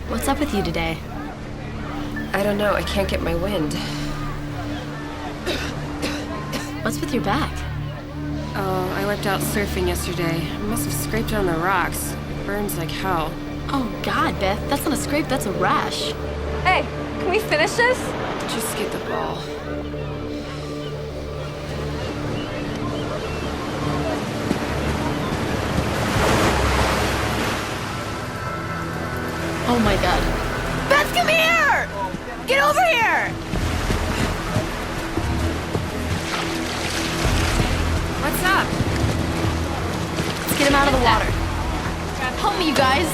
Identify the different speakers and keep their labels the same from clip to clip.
Speaker 1: What's up with you today?
Speaker 2: I don't know, I can't get my wind.
Speaker 1: What's with your back?
Speaker 2: Oh, I wiped out surfing yesterday. I must have scraped it on the rocks. It burns like hell.
Speaker 1: Oh God, Beth, that's not a scrape, that's a rash.
Speaker 3: Hey, can we finish this?
Speaker 2: Just get the ball.
Speaker 1: Oh my God.
Speaker 3: Beth, come here! Get over here!
Speaker 2: What's up?
Speaker 1: Let's get him out of the water. Help me, you guys.
Speaker 3: I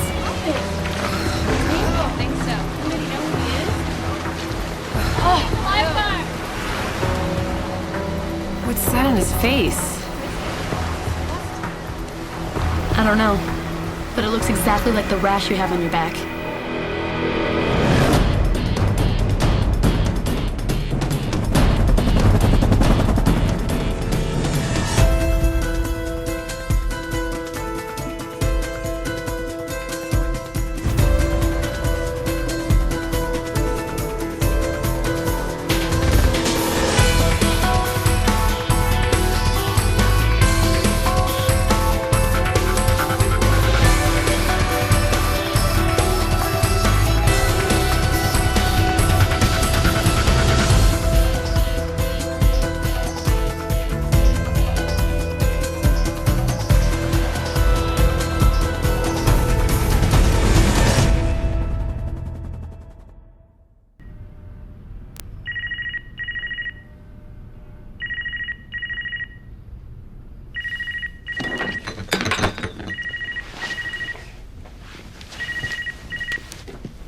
Speaker 3: don't think so. You know who he is? Oh, lifeguard!
Speaker 2: What's that on his face?
Speaker 1: I don't know, but it looks exactly like the rash you have on your back.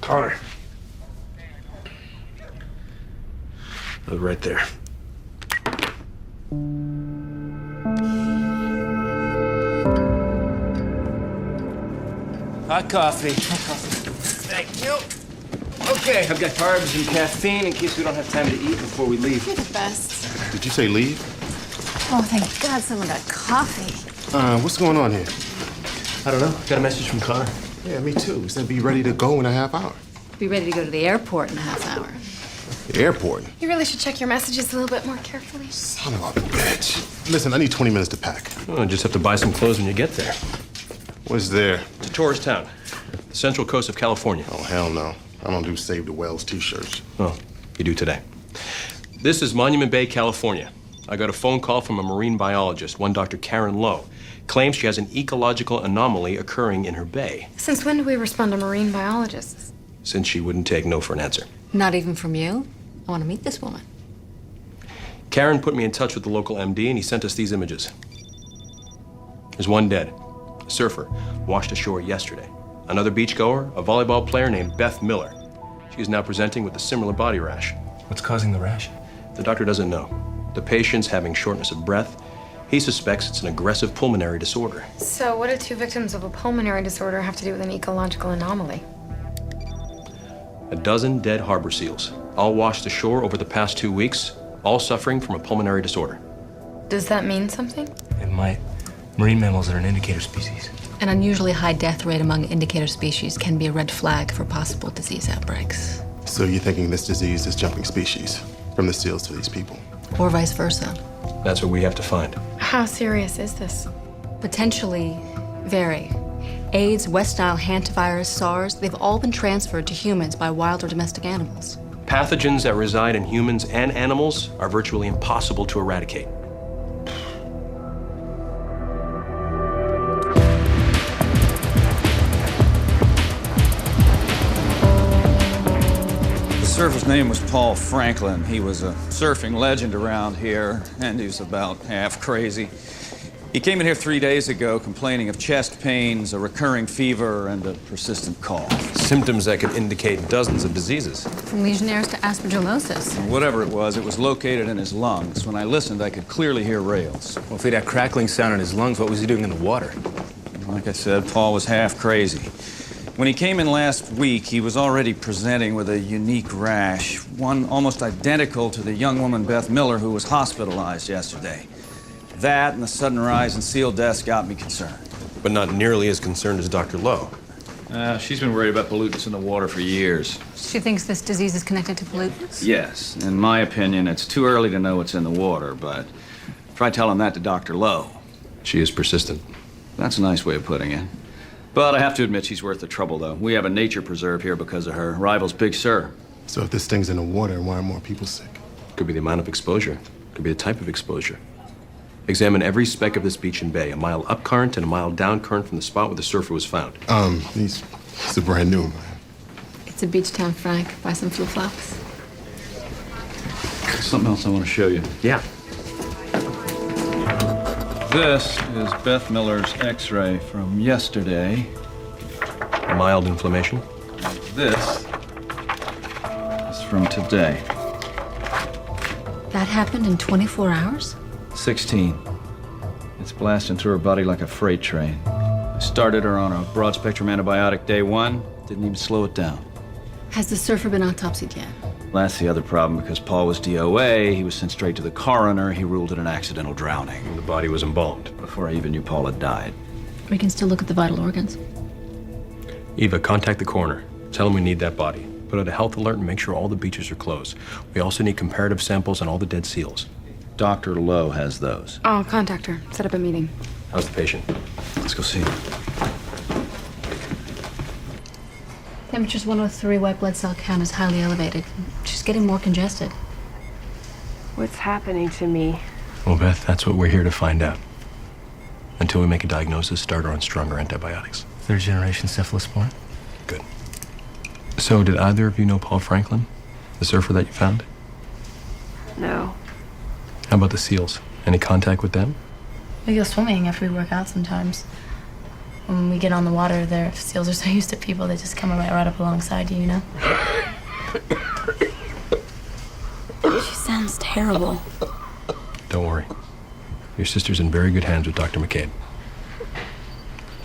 Speaker 4: Connor. Oh, right there.
Speaker 5: Hot coffee. Thank you. Okay, I've got carbs and caffeine in case we don't have time to eat before we leave.
Speaker 3: You're the best.
Speaker 4: Did you say leave?
Speaker 3: Oh, thank God someone got coffee.
Speaker 4: What's going on here?
Speaker 5: I don't know. Got a message from Connor.
Speaker 4: Yeah, me too. He said be ready to go in a half hour.
Speaker 3: Be ready to go to the airport in a half hour.
Speaker 4: The airport?
Speaker 3: You really should check your messages a little bit more carefully.
Speaker 4: Son of a bitch. Listen, I need 20 minutes to pack.
Speaker 5: Oh, just have to buy some clothes when you get there.
Speaker 4: What's there?
Speaker 5: It's a tourist town. The central coast of California.
Speaker 4: Oh, hell no. I don't do Save the Whales t-shirts.
Speaker 5: Oh, you do today. This is Monument Bay, California. I got a phone call from a marine biologist, one Dr. Karen Lowe. Claims she has an ecological anomaly occurring in her bay.
Speaker 3: Since when do we respond to marine biologists?
Speaker 5: Since she wouldn't take no for an answer.
Speaker 3: Not even from you? I want to meet this woman.
Speaker 5: Karen put me in touch with the local MD and he sent us these images. There's one dead. A surfer washed ashore yesterday. Another beachgoer, a volleyball player named Beth Miller. She is now presenting with a similar body rash.
Speaker 6: What's causing the rash?
Speaker 5: The doctor doesn't know. The patient's having shortness of breath. He suspects it's an aggressive pulmonary disorder.
Speaker 3: So what do two victims of a pulmonary disorder have to do with an ecological anomaly?
Speaker 5: A dozen dead harbor seals, all washed ashore over the past 2 weeks, all suffering from a pulmonary disorder.
Speaker 3: Does that mean something?
Speaker 6: It might. Marine mammals are an indicator species.
Speaker 7: An unusually high death rate among indicator species can be a red flag for possible disease outbreaks.
Speaker 4: So you're thinking this disease is jumping species from the seals to these people?
Speaker 7: Or vice versa.
Speaker 5: That's what we have to find.
Speaker 3: How serious is this?
Speaker 7: Potentially very. AIDS, West Nile hantavirus, SARS, they've all been transferred to humans by wild or domestic animals.
Speaker 5: Pathogens that reside in humans and animals are virtually impossible to eradicate.
Speaker 8: The surfer's name was Paul Franklin. He was a surfing legend around here, and he was about half crazy. He came in here 3 days ago complaining of chest pains, a recurring fever, and a persistent cough.
Speaker 5: Symptoms that could indicate dozens of diseases.
Speaker 7: From Legionnaires to aspergillosis.
Speaker 8: Whatever it was located in his lungs. When I listened, I could clearly hear rails.
Speaker 6: Well, if he had that crackling sound in his lungs, what was he doing in the water?
Speaker 8: Like I said, Paul was half crazy. When he came in last week, he was already presenting with a unique rash, one almost identical to the young woman, Beth Miller, who was hospitalized yesterday. That and the sudden rise in seal deaths got me concerned.
Speaker 5: But not nearly as concerned as Dr. Lowe.
Speaker 8: She's been worried about pollutants in the water for years.
Speaker 7: She thinks this disease is connected to pollutants?
Speaker 8: Yes, in my opinion, it's too early to know what's in the water, but try telling that to Dr. Lowe.
Speaker 5: She is persistent.
Speaker 8: That's a nice way of putting it. But I have to admit she's worth the trouble, though. We have a nature preserve here because of her. Rival's Big Sur.
Speaker 4: So if this thing's in the water, why are more people sick?
Speaker 5: Could be the amount of exposure. Could be the type of exposure. Examine every speck of this beach and bay, a mile up current and a mile down current from the spot where the surfer was found.
Speaker 4: These are brand new, man.
Speaker 7: It's a beach town, Frank. Buy some flip-flops.
Speaker 8: Something else I want to show you.
Speaker 5: Yeah.
Speaker 8: This is Beth Miller's x-ray from yesterday.
Speaker 5: Mild inflammation.
Speaker 8: This is from today.
Speaker 7: That happened in 24 hours?
Speaker 8: 16. It's blasting through her body like a freight train. I started her on a broad-spectrum antibiotic day 1. Didn't even slow it down.
Speaker 7: Has the surfer been autopsied yet?
Speaker 8: That's the other problem. Because Paul was DOA, he was sent straight to the coroner. He ruled it an accidental drowning.
Speaker 5: And the body was embalmed.
Speaker 8: Before I even knew Paul had died.
Speaker 7: We can still look at the vital organs.
Speaker 5: Eva, contact the coroner. Tell him we need that body. Put out a health alert and make sure all the beaches are closed. We also need comparative samples on all the dead seals.
Speaker 8: Dr. Lowe has those.
Speaker 2: I'll contact her. Set up a meeting.
Speaker 5: How's the patient?
Speaker 8: Let's go see him.
Speaker 7: Temperature's 103, white blood cell count is highly elevated. She's getting more congested.
Speaker 2: What's happening to me?
Speaker 5: Well, Beth, that's what we're here to find out. Until we make a diagnosis, start her on stronger antibiotics.
Speaker 6: Third generation cephalosporin.
Speaker 5: Good. So, did either of you know Paul Franklin, the surfer that you found?
Speaker 2: No.
Speaker 5: How about the seals? Any contact with them?
Speaker 7: We go swimming after we work out sometimes. When we get on the water, their seals are so used to people, they just come right up alongside you, you know? She sounds terrible.
Speaker 5: Don't worry. Your sister's in very good hands with Dr. McCabe.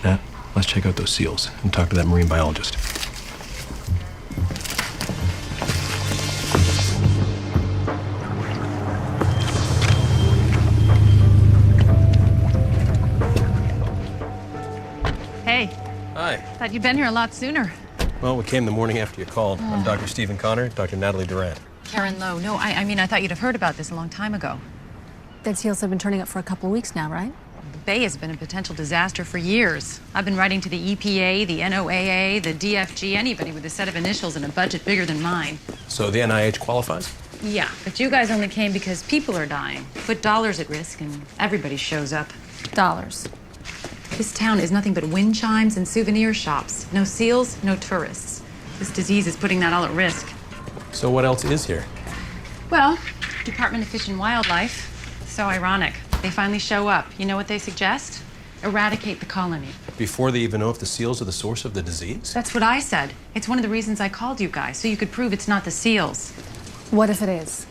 Speaker 5: Nat, let's check out those seals and talk to that marine biologist.
Speaker 3: Hey,
Speaker 5: Hi.
Speaker 3: thought you'd been here a lot sooner.
Speaker 5: Well, we came the morning after you called. I'm Dr. Stephen Connor, Dr. Natalie Durant.
Speaker 3: Karen Lowe. No, I mean, I thought you'd have heard about this a long time ago.
Speaker 7: Dead seals have been turning up for a couple of weeks now, right?
Speaker 3: The bay has been a potential disaster for years. I've been writing to the EPA, the NOAA, the DFG, anybody with a set of initials and a budget bigger than mine.
Speaker 5: So the NIH qualifies?
Speaker 3: Yeah, but you guys only came because people are dying. Put dollars at risk and everybody shows up.
Speaker 7: Dollars.
Speaker 3: This town is nothing but wind chimes and souvenir shops. No seals, no tourists. This disease is putting that all at risk.
Speaker 5: So what else is here?
Speaker 3: Well, Department of Fish and Wildlife. So ironic. They finally show up. You know what they suggest? Eradicate the colony.
Speaker 5: Before they even know if the seals are the source of the disease?
Speaker 3: That's what I said. It's one of the reasons I called you guys, so you could prove it's not the seals.
Speaker 7: What if it is?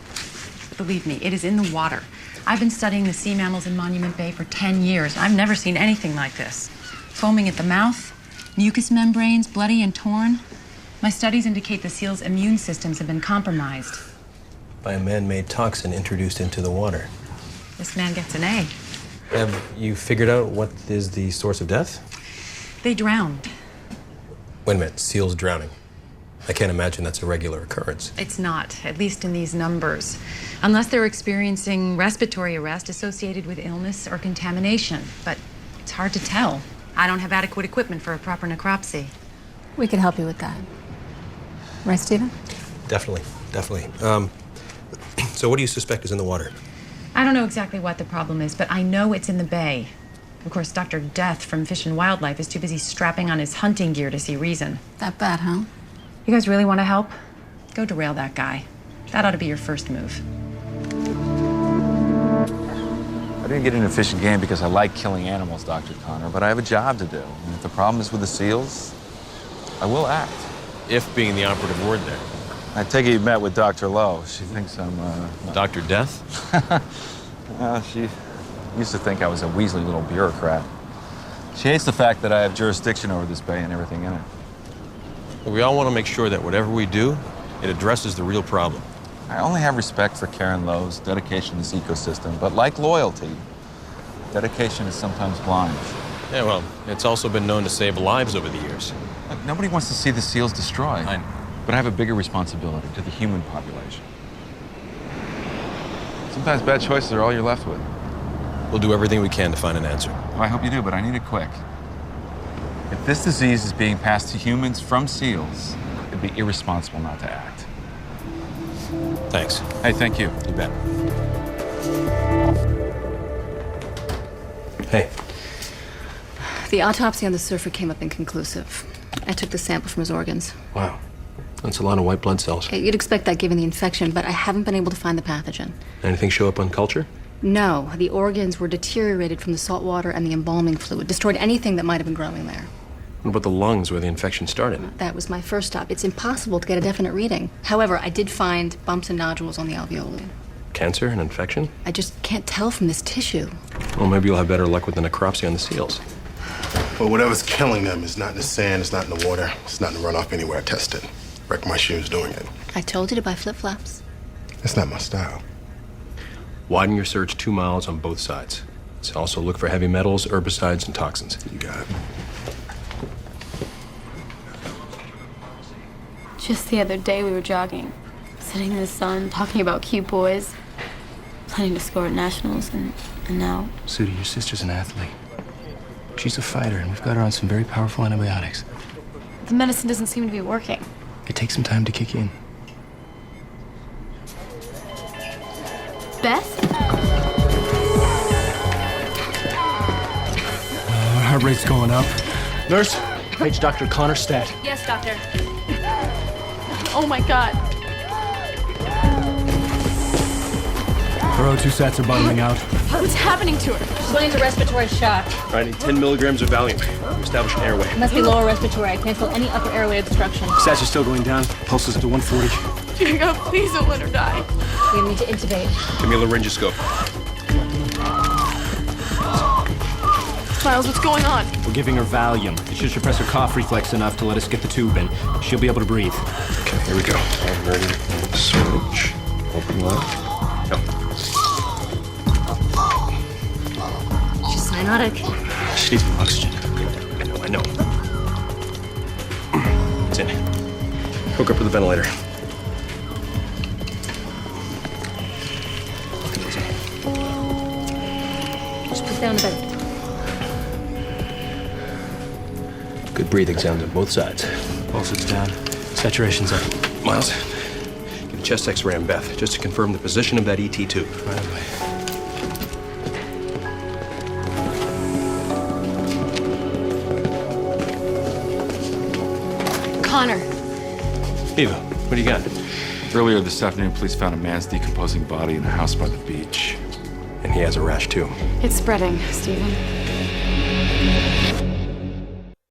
Speaker 3: Believe me, it is in the water. I've been studying the sea mammals in Monument Bay for 10 years. I've never seen anything like this. Foaming at the mouth, mucous membranes bloody and torn. My studies indicate the seals' immune systems have been compromised.
Speaker 5: By a man-made toxin introduced into the water.
Speaker 3: This man gets an A.
Speaker 5: Have you figured out what is the source of death?
Speaker 3: They drowned.
Speaker 5: Wait a minute, seals drowning. I can't imagine that's a regular occurrence.
Speaker 3: It's not, at least in these numbers. Unless they're experiencing respiratory arrest associated with illness or contamination. But it's hard to tell. I don't have adequate equipment for a proper necropsy.
Speaker 7: We could help you with that. Right, Stephen?
Speaker 5: Definitely. So what do you suspect is in the water?
Speaker 3: I don't know exactly what the problem is, but I know it's in the bay. Of course, Dr. Death from Fish and Wildlife is too busy strapping on his hunting gear to see reason.
Speaker 7: That bad, huh?
Speaker 3: You guys really want to help? Go derail that guy. That ought to be your first move.
Speaker 9: I didn't get into fish and game because I like killing animals, Dr. Connor, but I have a job to do. And if the problem is with the seals, I will act.
Speaker 5: If being the operative word there.
Speaker 9: I take it you met with Dr. Lowe. She thinks I'm,
Speaker 5: Dr. Death?
Speaker 9: She used to think I was a Weasley little bureaucrat. She hates the fact that I have jurisdiction over this bay and everything in it.
Speaker 5: We all want to make sure that whatever we do, it addresses the real problem.
Speaker 9: I only have respect for Karen Lowe's dedication to this ecosystem, but like loyalty, dedication is sometimes blind.
Speaker 5: Yeah, well, it's also been known to save lives over the years.
Speaker 9: Look, nobody wants to see the seals destroyed.
Speaker 5: I know.
Speaker 9: But I have a bigger responsibility to the human population. Sometimes bad choices are all you're left with.
Speaker 5: We'll do everything we can to find an answer.
Speaker 9: Well, I hope you do, but I need it quick. If this disease is being passed to humans from seals, it'd be irresponsible not to act.
Speaker 5: Thanks.
Speaker 9: Hey, thank you.
Speaker 5: You bet. Hey,
Speaker 7: The autopsy on the surfer came up inconclusive. I took the sample from his organs.
Speaker 5: wow. That's a lot of white blood cells.
Speaker 7: You'd expect that given the infection, but I haven't been able to find the pathogen.
Speaker 5: Anything show up on culture?
Speaker 7: No, the organs were deteriorated from the salt water and the embalming fluid, destroyed anything that might have been growing there.
Speaker 5: What about the lungs where the infection started?
Speaker 7: That was my first stop. It's impossible to get a definite reading. However, I did find bumps and nodules on the alveoli.
Speaker 5: Cancer, an infection?
Speaker 7: I just can't tell from this tissue.
Speaker 5: Well, maybe you'll have better luck with the necropsy on the seals.
Speaker 4: Well, whatever's killing them is not in the sand, it's not in the water, it's not in the runoff anywhere I tested. Wrecked my shoes doing it.
Speaker 7: I told you to buy flip-flops.
Speaker 4: That's not my style.
Speaker 5: Widen your search 2 miles on both sides. Let's also look for heavy metals, herbicides, and toxins.
Speaker 4: You got it.
Speaker 1: Just the other day we were jogging, sitting in the sun, talking about cute boys, planning to score at nationals, and now...
Speaker 6: Sudi, your sister's an athlete. She's a fighter, and we've got her on some very powerful antibiotics.
Speaker 1: The medicine doesn't seem to be working.
Speaker 6: It takes some time to kick in.
Speaker 1: Beth?
Speaker 6: Our heart rate's going up. Nurse, page Dr. Connor stat.
Speaker 1: Yes, doctor. Oh my God.
Speaker 6: Her O2 sats are bottoming out.
Speaker 1: What's happening to her?
Speaker 7: She's going into respiratory shock.
Speaker 5: All right, I need 10 milligrams of Valium to establish an airway.
Speaker 7: It must be lower respiratory. I can't feel any upper airway obstruction.
Speaker 6: Sats are still going down. Pulse is up to 140.
Speaker 1: Dear God, please don't let her die.
Speaker 7: We need to intubate.
Speaker 5: Give me a laryngoscope.
Speaker 1: Miles, what's going on?
Speaker 6: We're giving her Valium. It should suppress her cough reflex enough to let us get the tube in. She'll be able to breathe.
Speaker 5: Okay, here we go. I'm ready. Switch. Open lock. Go.
Speaker 7: She's cyanotic.
Speaker 6: She needs more oxygen.
Speaker 5: I know. It's in. Hook up to the ventilator.
Speaker 7: Just put down the bed.
Speaker 5: Good breathing sounds on both sides.
Speaker 6: Pulse is down. Saturation's up.
Speaker 5: Miles, get a chest X-ray on Beth, just to confirm the position of that ET tube.
Speaker 6: Right away.
Speaker 1: Connor.
Speaker 5: Eva, what do you got?
Speaker 9: Earlier this afternoon, police found a man's decomposing body in a house by the beach.
Speaker 5: And he has a rash, too.
Speaker 1: It's spreading, Stephen.